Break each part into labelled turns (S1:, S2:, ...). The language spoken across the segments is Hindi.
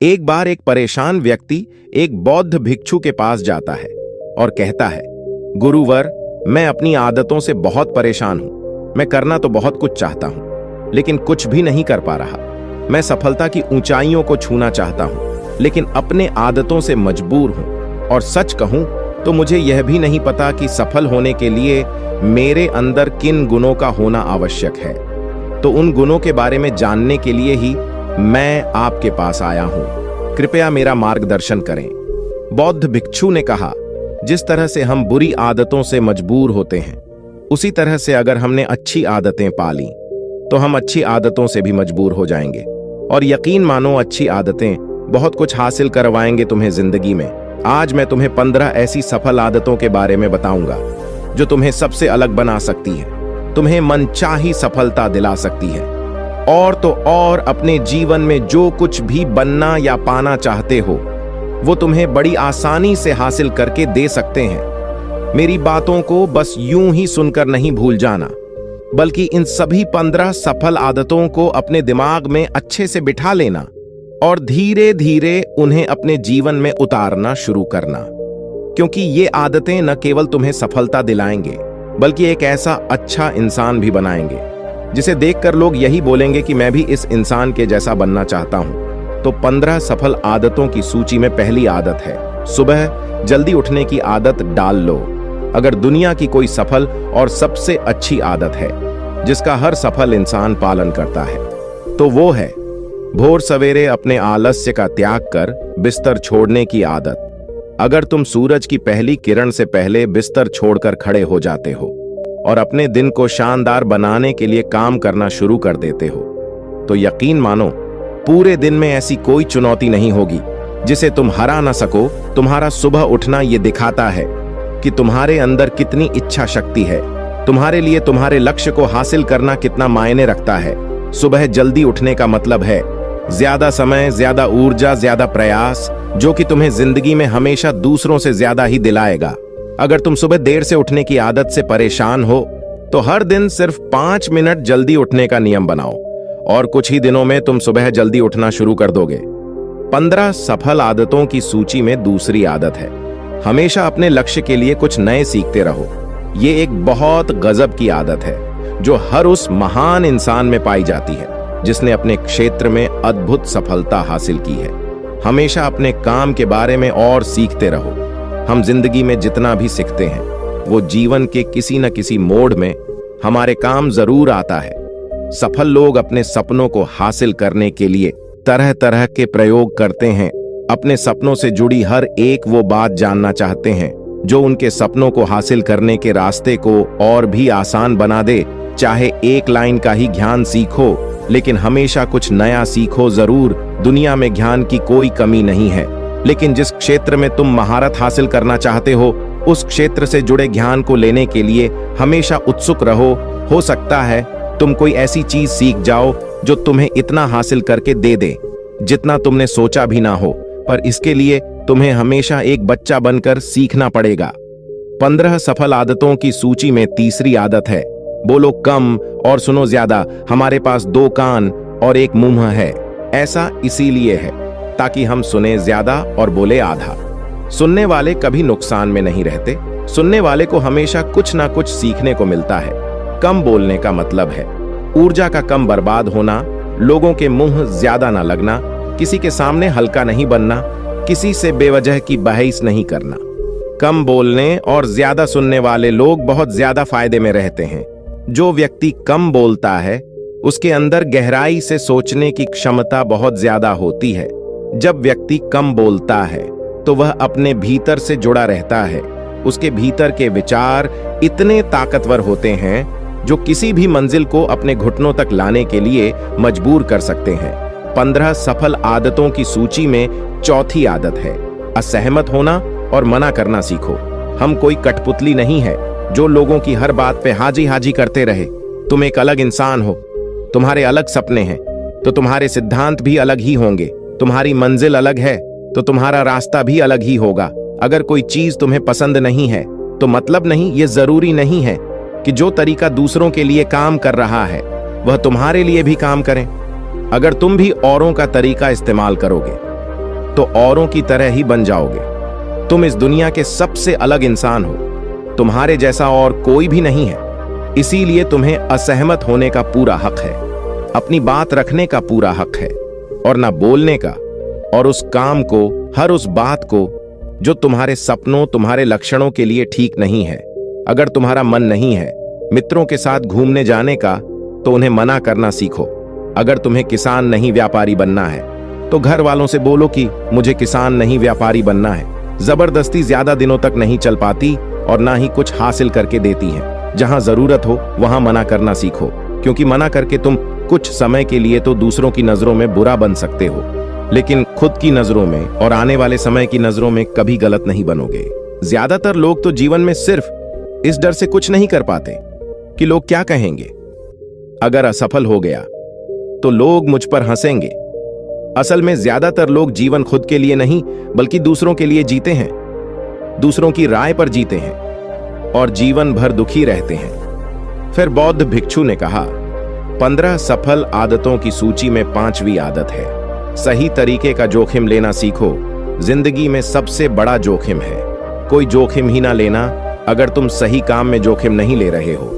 S1: एक बार एक परेशान व्यक्ति एक बौद्ध भिक्षु के पास जाता है और कहता है, गुरुवर, मैं अपनी आदतों से बहुत परेशान हूं। मैं करना तो बहुत कुछ चाहता हूं, लेकिन कुछ भी नहीं कर पा रहा। मैं सफलता की ऊंचाइयों को छूना चाहता हूं, लेकिन अपने आदतों से मजबूर हूं। और सच कहूं तो मुझे यह भी नहीं पता कि सफल होने के लिए मेरे अंदर किन गुणों का होना आवश्यक है। तो उन गुणों के बारे में जानने के लिए ही मैं आपके पास आया हूं। कृपया मेरा मार्गदर्शन करें। बौद्ध भिक्षु ने कहा, जिस तरह से हम बुरी आदतों से मजबूर होते हैं, उसी तरह से अगर हमने अच्छी आदतें पाली तो हम अच्छी आदतों से भी मजबूर हो जाएंगे। और यकीन मानो, अच्छी आदतें बहुत कुछ हासिल करवाएंगे तुम्हें जिंदगी में। आज मैं तुम्हें 15 ऐसी सफल आदतों के बारे में बताऊंगा जो तुम्हें सबसे अलग बना सकती है, तुम्हें मनचाही सफलता दिला सकती है, और तो और अपने जीवन में जो कुछ भी बनना या पाना चाहते हो वो तुम्हें बड़ी आसानी से हासिल करके दे सकते हैं। मेरी बातों को बस यूं ही सुनकर नहीं भूल जाना, बल्कि इन सभी 15 सफल आदतों को अपने दिमाग में अच्छे से बिठा लेना और धीरे धीरे उन्हें अपने जीवन में उतारना शुरू करना। क्योंकि ये आदतें न केवल तुम्हें सफलता दिलाएंगे, बल्कि एक ऐसा अच्छा इंसान भी बनाएंगे जिसे देखकर लोग यही बोलेंगे कि मैं भी इस इंसान के जैसा बनना चाहता हूं। तो 15 सफल आदतों की सूची में पहली आदत है, सुबह जल्दी उठने की आदत डाल लो। अगर दुनिया की कोई सफल और सबसे अच्छी आदत है जिसका हर सफल इंसान पालन करता है, तो वो है भोर सवेरे अपने आलस्य का त्याग कर बिस्तर छोड़ने की आदत। अगर तुम सूरज की पहली किरण से पहले बिस्तर छोड़कर खड़े हो जाते हो और अपने दिन को शानदार बनाने के लिए काम करना शुरू कर देते हो, तो यकीन मानो, पूरे दिन में ऐसी कोई चुनौती नहीं होगी जिसे तुम हरा ना सको। तुम्हारा सुबह उठना ये दिखाता है कि तुम्हारे अंदर कितनी इच्छा शक्ति है, तुम्हारे लिए तुम्हारे लक्ष्य को हासिल करना कितना मायने रखता है। सुबह जल्दी उठने का मतलब है ज्यादा समय, ज्यादा ऊर्जा, ज्यादा प्रयास, जो कि तुम्हें जिंदगी में हमेशा दूसरों से ज्यादा ही दिलाएगा। अगर तुम सुबह देर से उठने की आदत से परेशान हो तो हर दिन सिर्फ 5 मिनट जल्दी उठने का नियम बनाओ और कुछ ही दिनों में तुम सुबह जल्दी उठना शुरू कर दोगे। 15 सफल आदतों की सूची में दूसरी आदत है, हमेशा अपने लक्ष्य के लिए कुछ नए सीखते रहो। ये एक बहुत गजब की आदत है जो हर उस महान इंसान में पाई जाती है जिसने अपने क्षेत्र में अद्भुत सफलता हासिल की है। हमेशा अपने काम के बारे में और सीखते रहो। हम जिंदगी में जितना भी सीखते हैं वो जीवन के किसी न किसी मोड़ में हमारे काम जरूर आता है। सफल लोग अपने सपनों को हासिल करने के लिए तरह तरह के प्रयोग करते हैं। अपने सपनों से जुड़ी हर एक वो बात जानना चाहते हैं जो उनके सपनों को हासिल करने के रास्ते को और भी आसान बना दे। चाहे एक लाइन का ही ज्ञान सीखो, लेकिन हमेशा कुछ नया सीखो जरूर। दुनिया में ज्ञान की कोई कमी नहीं है, लेकिन जिस क्षेत्र में तुम महारत हासिल करना चाहते हो उस क्षेत्र से जुड़े ज्ञान को लेने के लिए हमेशा उत्सुक रहो। हो सकता है तुम कोई ऐसी चीज सीख जाओ जो तुम्हें इतना हासिल करके दे दे जितना तुमने सोचा भी ना हो, पर इसके लिए तुम्हें हमेशा एक बच्चा बनकर सीखना पड़ेगा। 15 सफल आदतों की सूची में तीसरी आदत है, बोलो कम और सुनो ज्यादा। हमारे पास 2 कान और 1 मुंह है। ऐसा इसीलिए है ताकि हम सुने ज्यादा और बोले आधा। सुनने वाले कभी नुकसान में नहीं रहते। सुनने वाले को हमेशा कुछ ना कुछ सीखने को मिलता है। कम बोलने का मतलब है ऊर्जा का कम बर्बाद होना, लोगों के मुंह ज्यादा ना लगना, किसी के सामने हल्का नहीं बनना, किसी से बेवजह की बहस नहीं करना। कम बोलने और ज्यादा सुनने वाले लोग बहुत ज्यादा फायदे में रहते हैं। जो व्यक्ति कम बोलता है उसके अंदर गहराई से सोचने की क्षमता बहुत ज्यादा होती है। जब व्यक्ति कम बोलता है तो वह अपने भीतर से जुड़ा रहता है। उसके भीतर के विचार इतने ताकतवर होते हैं जो किसी भी मंजिल को अपने घुटनों तक लाने के लिए मजबूर कर सकते हैं। 15 सफल आदतों की सूची में चौथी आदत है, असहमत होना और मना करना सीखो। हम कोई कठपुतली नहीं है जो लोगों की हर बात पे हाजी हाजी करते रहे। तुम एक अलग इंसान हो, तुम्हारे अलग सपने हैं तो तुम्हारे सिद्धांत भी अलग ही होंगे। तुम्हारी मंजिल अलग है तो तुम्हारा रास्ता भी अलग ही होगा। अगर कोई चीज तुम्हें पसंद नहीं है तो मतलब नहीं, ये जरूरी नहीं है कि जो तरीका दूसरों के लिए काम कर रहा है वह तुम्हारे लिए भी काम करें। अगर तुम भी औरों का तरीका इस्तेमाल करोगे तो औरों की तरह ही बन जाओगे। तुम इस दुनिया के सबसे अलग इंसान हो, तुम्हारे जैसा और कोई भी नहीं है। इसीलिए तुम्हें असहमत होने का पूरा हक है, अपनी बात रखने का पूरा हक है, और ना बोलने का, और उस काम को, हर उस बात को जो तुम्हारे सपनों, तुम्हारे लक्षणों के लिए ठीक नहीं है। अगर तुम्हारा मन नहीं है मित्रों के साथ घूमने जाने का, तो उन्हें मना करना सीखो। अगर तुम्हें किसान नहीं व्यापारी बनना है, तो घर वालों से बोलो कि मुझे किसान नहीं व्यापारी बनना है। जबरदस्ती ज्यादा दिनों तक नहीं चल पाती और ना ही कुछ हासिल करके देती है। जहां जरूरत हो वहां मना करना सीखो, क्योंकि मना करके तुम कुछ समय के लिए तो दूसरों की नजरों में बुरा बन सकते हो, लेकिन खुद की नजरों में और आने वाले समय की नजरों में कभी गलत नहीं बनोगे। ज्यादातर लोग तो जीवन में सिर्फ इस डर से कुछ नहीं कर पाते कि लोग क्या कहेंगे। अगर असफल हो गया तो लोग मुझ पर हंसेंगे। असल में ज्यादातर लोग जीवन खुद के लिए नहीं बल्कि दूसरों के लिए जीते हैं, दूसरों की राय पर जीते हैं और जीवन भर दुखी रहते हैं। फिर बौद्ध भिक्षु ने कहा, 15 सफल आदतों की सूची में 5वीं आदत है, सही तरीके का जोखिम लेना सीखो। जिंदगी में सबसे बड़ा जोखिम है कोई जोखिम ही ना लेना। अगर तुम सही काम में जोखिम नहीं ले रहे हो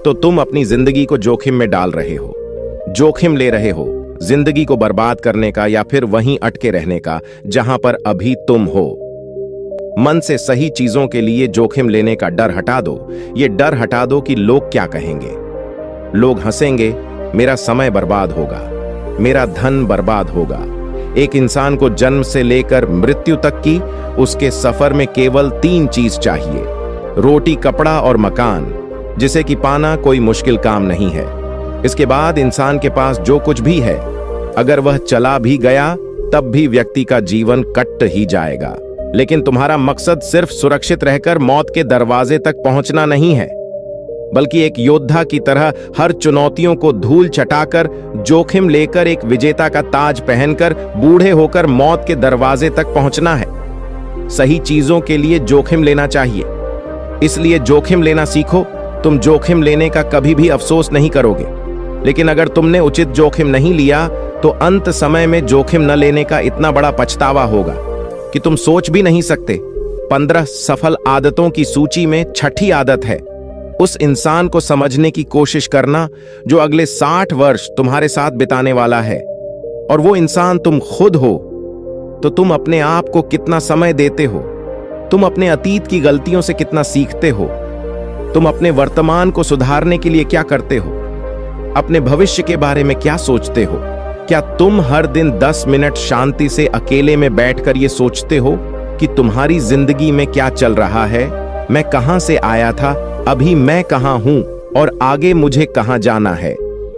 S1: तो तुम अपनी जिंदगी को जोखिम में डाल रहे हो। जोखिम ले रहे हो जिंदगी को बर्बाद करने का या फिर वहीं अटके रहने का जहां पर अभी तुम हो। मन से सही चीजों के लिए जोखिम लेने का डर हटा दो। ये डर हटा दो कि लोग क्या कहेंगे। लोग हंसेंगे, मेरा समय बर्बाद होगा, मेरा धन बर्बाद होगा। एक इंसान को जन्म से लेकर मृत्यु तक की उसके सफर में केवल 3 चीज चाहिए, रोटी, कपड़ा और मकान, जिसे कि पाना कोई मुश्किल काम नहीं है। इसके बाद इंसान के पास जो कुछ भी है, अगर वह चला भी गया तब भी व्यक्ति का जीवन कट ही जाएगा। लेकिन तुम्हारा मकसद सिर्फ सुरक्षित रहकर मौत के दरवाजे तक पहुंचना नहीं है, बल्कि एक योद्धा की तरह हर चुनौतियों को धूल चटाकर, जोखिम लेकर, एक विजेता का ताज पहनकर, बूढ़े होकर मौत के दरवाजे तक पहुंचना है। सही चीजों के लिए जोखिम लेना चाहिए, इसलिए जोखिम लेना सीखो। तुम जोखिम लेने का कभी भी अफसोस नहीं करोगे, लेकिन अगर तुमने उचित जोखिम नहीं लिया तो अंत समय में जोखिम न लेने का इतना बड़ा पछतावा होगा कि तुम सोच भी नहीं सकते। 15 सफल आदतों की सूची में 6ठी आदत है उस इंसान को समझने की कोशिश करना जो अगले 60 वर्ष तुम्हारे साथ बिताने वाला है, और वो इंसान तुम खुद हो। तो तुम अपने आप को कितना समय देते हो, तुम अपने अतीत की गलतियों से कितना सीखते हो, तुम अपने वर्तमान को सुधारने के लिए क्या करते हो, अपने भविष्य के बारे में क्या सोचते हो। क्या तुम हर दिन 10 मिनट शांति से अकेले में बैठकर ये सोचते हो कि तुम्हारी जिंदगी में क्या चल रहा है, मैं कहां से आया था, अभी मैं कहां हूं और आगे मुझे कहां जाना है।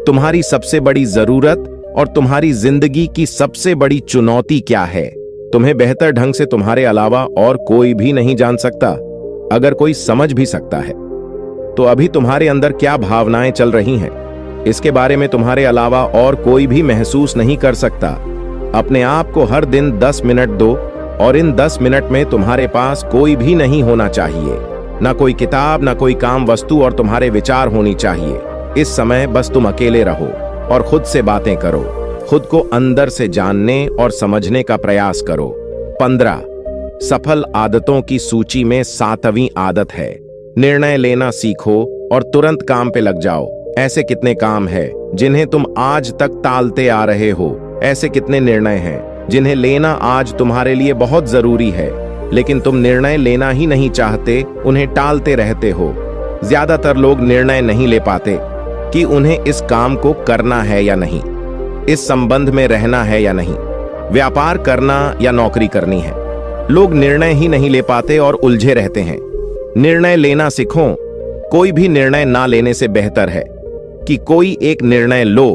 S1: तुम्हारी सबसे बड़ी जरूरत और तुम्हारी जिंदगी की सबसे बड़ी चुनौती क्या है। तुम्हें बेहतर ढंग से तुम्हारे अलावा और कोई भी नहीं जान सकता। अगर कोई समझ भी सकता है तो अभी तुम्हारे अंदर क्या भावनाएं चल रही हैं, इसके बारे में तुम्हारे अलावा और कोई भी महसूस नहीं कर सकता। अपने आप को हर दिन 10 मिनट दो, और इन 10 मिनट में तुम्हारे पास कोई भी नहीं होना चाहिए, ना कोई किताब, ना कोई काम वस्तु, और तुम्हारे विचार होनी चाहिए। इस समय बस तुम अकेले रहो और खुद से बातें करो, खुद को अंदर से जानने और समझने का प्रयास करो। 15 सफल आदतों की सूची में 7वीं आदत है, निर्णय लेना सीखो और तुरंत काम पे लग जाओ। ऐसे कितने काम हैं जिन्हें तुम आज तक टालते आ रहे हो। ऐसे कितने निर्णय हैं जिन्हें लेना आज तुम्हारे लिए बहुत जरूरी है, लेकिन तुम निर्णय लेना ही नहीं चाहते, उन्हें टालते रहते हो। ज्यादातर लोग निर्णय नहीं ले पाते कि उन्हें इस काम को करना है या नहीं, इस संबंध में रहना है या नहीं, व्यापार करना या नौकरी करनी है। लोग निर्णय ही नहीं ले पाते और उलझे रहते हैं। निर्णय लेना सीखो। कोई भी निर्णय ना लेने से बेहतर है कि कोई एक निर्णय लो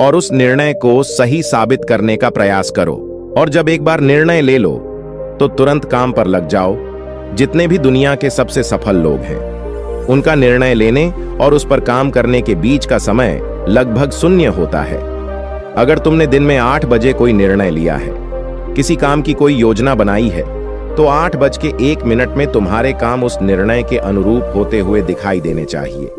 S1: और उस निर्णय को सही साबित करने का प्रयास करो। और जब एक बार निर्णय ले लो तो तुरंत काम पर लग जाओ। जितने भी दुनिया के सबसे सफल लोग हैं, उनका निर्णय लेने और उस पर काम करने के बीच का समय लगभग शून्य होता है। अगर तुमने दिन में 8 बजे कोई निर्णय लिया है, किसी काम की कोई योजना बनाई है, तो 8:01 में तुम्हारे काम उस निर्णय के अनुरूप होते हुए दिखाई देने चाहिए।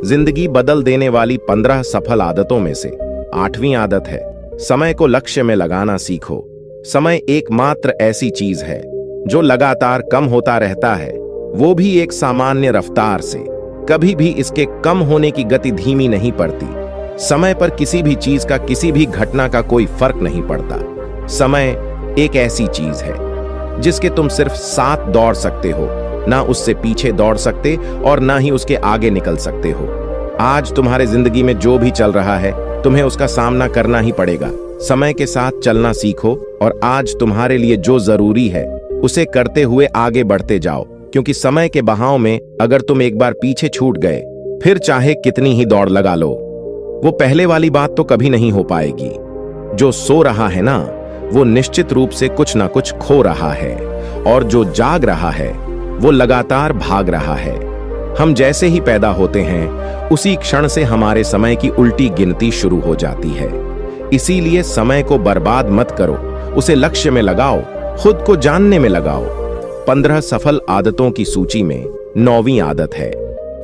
S1: जिंदगी बदल देने वाली 15 सफल आदतों में से 8वीं आदत है, समय को लक्ष्य में लगाना सीखो। समय एकमात्र ऐसी चीज है जो लगातार कम होता रहता है, वो भी एक सामान्य रफ्तार से। कभी भी इसके कम होने की गति धीमी नहीं पड़ती। समय पर किसी भी चीज का, किसी भी घटना का कोई फर्क नहीं पड़ता। समय एक ऐसी चीज है जिसके तुम सिर्फ साथ दौड़ सकते हो, ना उससे पीछे दौड़ सकते और ना ही उसके आगे निकल सकते हो। आज तुम्हारे जिंदगी में जो भी चल रहा है, तुम्हें उसका सामना करना ही पड़ेगा। समय के साथ चलना सीखो और आज तुम्हारे लिए जो जरूरी है उसे करते हुए आगे बढ़ते जाओ, क्योंकि समय के बहाव में अगर तुम एक बार पीछे छूट गए, फिर चाहे कितनी ही दौड़ लगा लो, वो पहले वाली बात तो कभी नहीं हो पाएगी। जो सो रहा है ना, वो निश्चित रूप से कुछ ना कुछ खो रहा है, और जो जाग रहा है वो लगातार भाग रहा है। हम जैसे ही पैदा होते हैं, उसी क्षण से हमारे समय की उल्टी गिनती शुरू हो जाती है। इसीलिए समय को बर्बाद मत करो, उसे लक्ष्य में लगाओ, खुद को जानने में लगाओ। 15 सफल आदतों की सूची में 9वीं आदत है,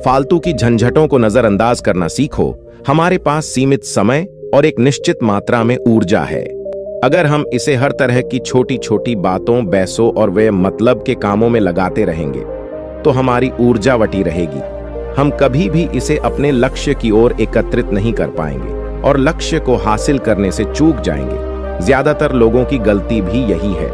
S1: फालतू की झंझटों को नजरअंदाज करना सीखो। हमारे पास सीमित समय और एक निश्चित मात्रा में ऊर्जा है। अगर हम इसे हर तरह की छोटी छोटी बातों, बहसों और वे मतलब के कामों में लगाते रहेंगे, तो हमारी ऊर्जा वटी रहेगी। हम कभी भी इसे अपने लक्ष्य की ओर एकत्रित नहीं कर पाएंगे और लक्ष्य को हासिल करने से चूक जाएंगे। ज्यादातर लोगों की गलती भी यही है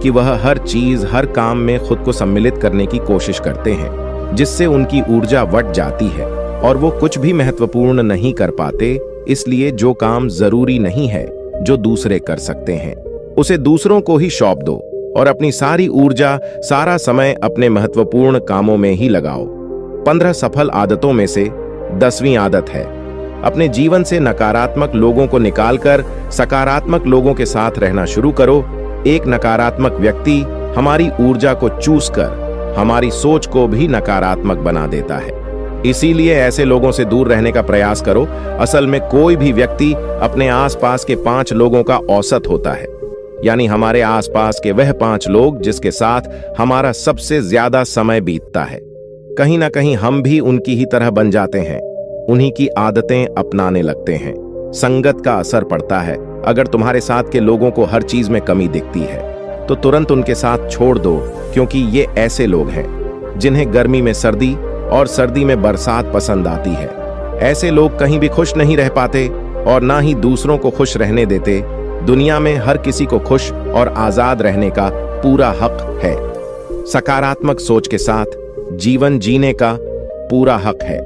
S1: कि वह हर चीज, हर काम में खुद को सम्मिलित करने की कोशिश करते हैं, जिससे उनकी ऊर्जा वट जाती है और वो कुछ भी महत्वपूर्ण नहीं कर पाते। इसलिए जो काम जरूरी नहीं है, जो दूसरे कर सकते हैं, उसे दूसरों को ही सौंप दो और अपनी सारी ऊर्जा, सारा समय अपने महत्वपूर्ण कामों में ही लगाओ। 15 सफल आदतों में से 10वीं आदत है, अपने जीवन से नकारात्मक लोगों को निकालकर सकारात्मक लोगों के साथ रहना शुरू करो। एक नकारात्मक व्यक्ति हमारी ऊर्जा को चूस कर हमारी सोच को भी नकारात्मक बना देता है। इसीलिए ऐसे लोगों से दूर रहने का प्रयास करो। असल में कोई भी व्यक्ति अपने आसपास के 5 लोगों का औसत होता है, यानी हमारे आसपास के वह 5 लोग जिसके साथ हमारा सबसे ज्यादा समय बीतता है। कहीं ना कहीं हम भी उनकी ही तरह बन जाते हैं, उन्हीं की आदतें अपनाने लगते हैं। संगत का असर पड़ता है। अगर तुम्हारे साथ के लोगों को हर चीज में कमी दिखती है, तो तुरंत उनके साथ छोड़ दो, क्योंकि ये ऐसे लोग हैं जिन्हें गर्मी में सर्दी और सर्दी में बरसात पसंद आती है। ऐसे लोग कहीं भी खुश नहीं रह पाते और ना ही दूसरों को खुश रहने देते। दुनिया में हर किसी को खुश और आजाद रहने का पूरा हक है। सकारात्मक सोच के साथ जीवन जीने का पूरा हक है।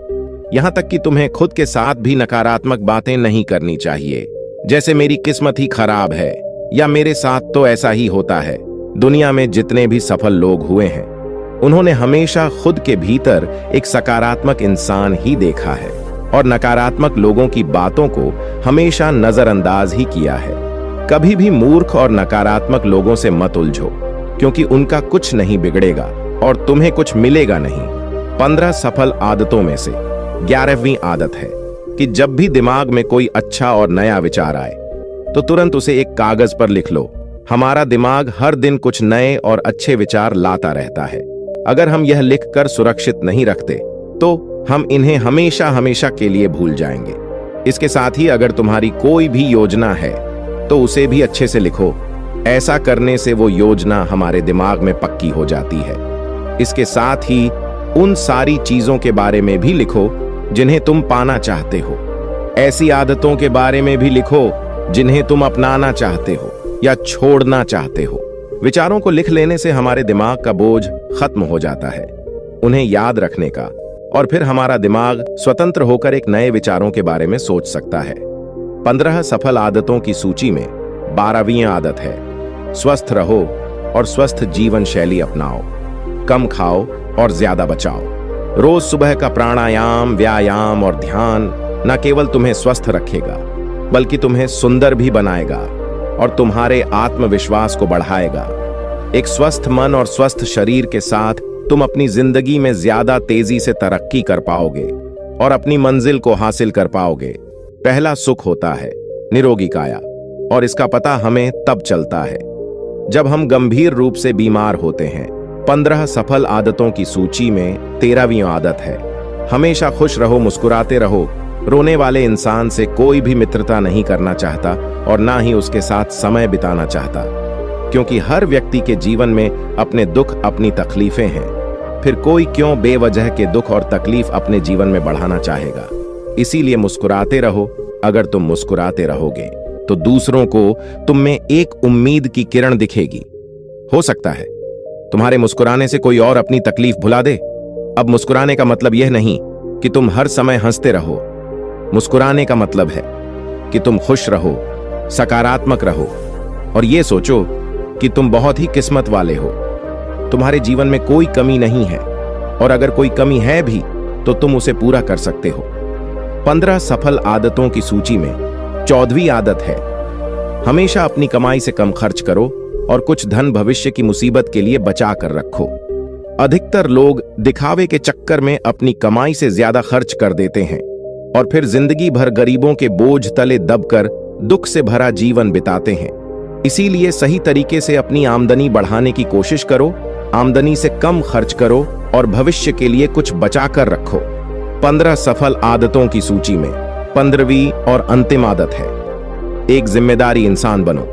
S1: यहां तक कि तुम्हें खुद के साथ भी नकारात्मक बातें नहीं करनी चाहिए, जैसे मेरी किस्मत ही खराब है या मेरे साथ तो ऐसा ही होता है। दुनिया में जितने भी सफल लोग हुए हैं, उन्होंने हमेशा खुद के भीतर एक सकारात्मक इंसान ही देखा है और नकारात्मक लोगों की बातों को हमेशा नजरअंदाज ही किया है। कभी भी मूर्ख और नकारात्मक लोगों से मत उलझो, क्योंकि उनका कुछ नहीं बिगड़ेगा और तुम्हें कुछ मिलेगा नहीं। 15 सफल आदतों में से 11वीं आदत है कि जब भी दिमाग में कोई अच्छा और नया विचार आए, तो तुरंत उसे एक कागज पर लिख लो। हमारा दिमाग हर दिन कुछ नए और अच्छे विचार लाता रहता है। अगर हम यह लिखकर सुरक्षित नहीं रखते, तो हम इन्हें हमेशा हमेशा के लिए भूल जाएंगे। इसके साथ ही अगर तुम्हारी कोई भी योजना है, तो उसे भी अच्छे से लिखो। ऐसा करने से वो योजना हमारे दिमाग में पक्की हो जाती है। इसके साथ ही उन सारी चीजों के बारे में भी लिखो जिन्हें तुम पाना चाहते हो। ऐसी आदतों के बारे में भी लिखो जिन्हें तुम अपनाना चाहते हो या छोड़ना चाहते हो। विचारों को लिख लेने से हमारे दिमाग का बोझ खत्म हो जाता है, उन्हें याद रखने का, और फिर हमारा दिमाग स्वतंत्र होकर एक नए विचारों के बारे में सोच सकता है। 15 सफल आदतों की सूची में 12वीं आदत है, स्वस्थ रहो और स्वस्थ जीवन शैली अपनाओ। कम खाओ और ज्यादा बचाओ। रोज सुबह का प्राणायाम, व्यायाम और ध्यान न केवल तुम्हें स्वस्थ रखेगा, बल्कि तुम्हें सुंदर भी बनाएगा और तुम्हारे आत्मविश्वास को बढ़ाएगा। एक स्वस्थ मन और स्वस्थ शरीर के साथ तुम अपनी जिंदगी में ज्यादा तेजी से तरक्की कर पाओगे और अपनी मंजिल को हासिल कर पाओगे। पहला सुख होता है निरोगी काया, और इसका पता हमें तब चलता है जब हम गंभीर रूप से बीमार होते हैं। 15 सफल आदतों की सूची में 13वीं आदत है, हमेशा खुश रहो, मुस्कुराते रहो। रोने वाले इंसान से कोई भी मित्रता नहीं करना चाहता और ना ही उसके साथ समय बिताना चाहता। क्योंकि हर व्यक्ति के जीवन में अपने दुख, अपनी तकलीफें हैं। फिर कोई क्यों बेवजह के दुख और तकलीफ अपने जीवन में बढ़ाना चाहेगा। इसीलिए मुस्कुराते रहो। अगर तुम मुस्कुराते रहोगे तो दूसरों को तुम में एक उम्मीद की किरण दिखेगी। हो सकता है तुम्हारे मुस्कुराने से कोई और अपनी तकलीफ भुला दे। अब मुस्कुराने का मतलब यह नहीं कि तुम हर समय हंसते रहो। मुस्कुराने का मतलब है कि तुम खुश रहो, सकारात्मक रहो और यह सोचो कि तुम बहुत ही किस्मत वाले हो। तुम्हारे जीवन में कोई कमी नहीं है और अगर कोई कमी है भी तो तुम उसे पूरा कर सकते हो। 15 सफल आदतों की सूची में 14वीं आदत है, हमेशा अपनी कमाई से कम खर्च करो और कुछ धन भविष्य की मुसीबत के लिए बचा कर रखो। अधिकतर लोग दिखावे के चक्कर में अपनी कमाई से ज्यादा खर्च कर देते हैं और फिर जिंदगी भर गरीबों के बोझ तले दबकर दुख से भरा जीवन बिताते हैं। इसीलिए सही तरीके से अपनी आमदनी बढ़ाने की कोशिश करो, आमदनी से कम खर्च करो और भविष्य के लिए कुछ बचा कर रखो। 15 सफल आदतों की सूची में 15वीं और अंतिम आदत है, एक जिम्मेदारी इंसान बनो।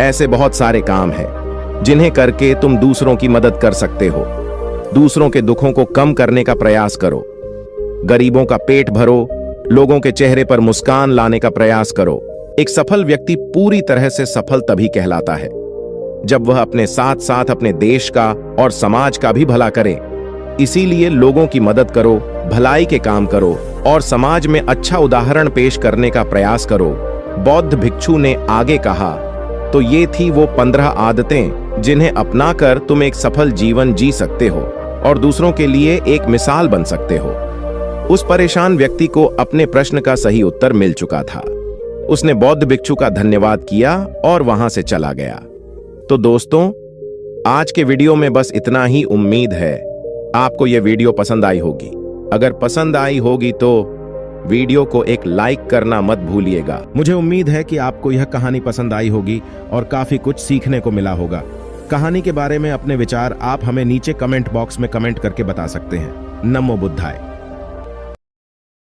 S1: ऐसे बहुत सारे काम हैं जिन्हें करके तुम दूसरों की मदद कर सकते हो। दूसरों के दुखों को कम करने का प्रयास करो, गरीबों का पेट भरो, लोगों के चेहरे पर मुस्कान लाने का प्रयास करो। एक सफल व्यक्ति पूरी तरह से सफल तभी कहलाता है जब वह अपने साथ साथ अपने देश का और समाज का भी भला करे। इसीलिए लोगों की मदद करो, भलाई के काम करो और समाज में अच्छा उदाहरण पेश करने का प्रयास करो। बौद्ध भिक्षु ने आगे कहा, तो ये थी वो 15 आदतें जिन्हें अपनाकर तुम एक सफल जीवन जी सकते हो और दूसरों के लिए एक मिसाल बन सकते हो। उस परेशान व्यक्ति को अपने प्रश्न का सही उत्तर मिल चुका था। उसने बौद्ध भिक्षु का धन्यवाद किया और वहां से चला गया। तो दोस्तों, आज के वीडियो में बस इतना ही। उम्मीद है आपको यह वीडियो पसंद आई होगी। अगर पसंद आई होगी तो वीडियो को एक लाइक करना मत भूलिएगा। मुझे उम्मीद है कि आपको यह कहानी पसंद आई होगी और काफी कुछ सीखने को मिला होगा। कहानी के बारे में अपने विचार आप हमें नीचे कमेंट बॉक्स में कमेंट करके बता सकते हैं। नमो बुद्धाय।